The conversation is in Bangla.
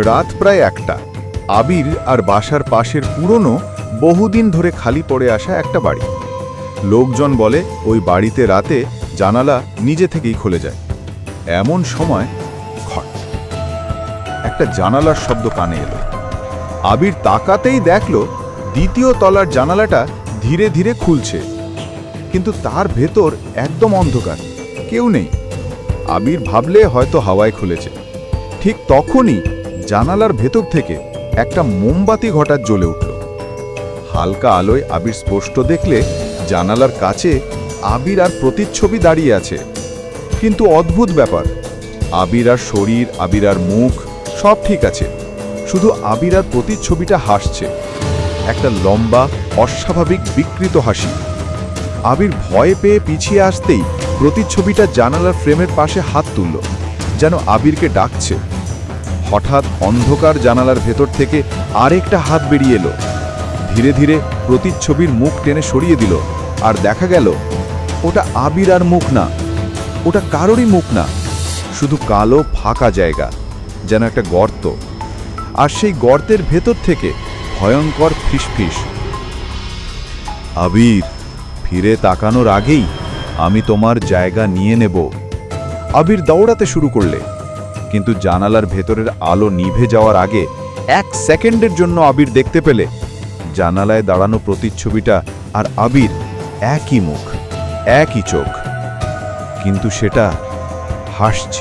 রাত প্রায় 1টা। আবির আর বাসার পাশের পুরনো বহুদিন ধরে খালি পড়ে আসা একটা বাড়ি। লোকজন বলে ওই বাড়িতে রাতে জানালা নিজে থেকেই খুলে যায়। এমন সময় খট একটা জানালার শব্দ কানে এলো। আবির তাকাতেই দেখল দ্বিতীয় তলার জানালাটা ধীরে ধীরে খুলছে, কিন্তু তার ভেতর একদম অন্ধকার, কেউ নেই। আবির ভাবলে হয়তো হাওয়ায় খুলেছে। ঠিক তখনই জানালার ভেতর থেকে একটা মোমবাতি হঠাৎ জ্বলে উঠল। হালকা আলোয় আবির স্পষ্ট দেখলে জানালার কাছে আবির আর প্রতিচ্ছবি দাঁড়িয়ে আছে। কিন্তু অদ্ভুত ব্যাপার, আবির আর শরীর, আবির আর মুখ সব ঠিক আছে, শুধু আবির আর প্রতিচ্ছবিটা হাসছে, একটা লম্বা অস্বাভাবিক বিকৃত হাসি। আবির ভয় পেয়ে পিছিয়ে আসতেই প্রতিচ্ছবিটা জানালার ফ্রেমের পাশে হাত তুলল, যেন আবিরকে ডাকছে। হঠাৎ অন্ধকার জানালার ভেতর থেকে আরেকটা হাত বেরিয়ে এলো, ধীরে ধীরে প্রতিচ্ছবির মুখ টেনে সরিয়ে দিল। আর দেখা গেল ওটা আবির আর মুখ না, ওটা কারোরই মুখ না, শুধু কালো ফাঁকা জায়গা, যেন একটা গর্ত। আর সেই গর্তের ভেতর থেকে ভয়ঙ্কর ফিসফিস, আবির, ফিরে তাকানোর আগেই আমি তোমার জায়গা নিয়ে নেব। আবির দৌড়াতে শুরু করলে, কিন্তু জানালার ভেতরের আলো নিভে যাওয়ার আগে 1 সেকেন্ডের জন্য আবির দেখতে পেলে জানালায় দাঁড়ানো প্রতিচ্ছবিটা আর আবির একই মুখ, একই চোখ, কিন্তু সেটা হাসছে।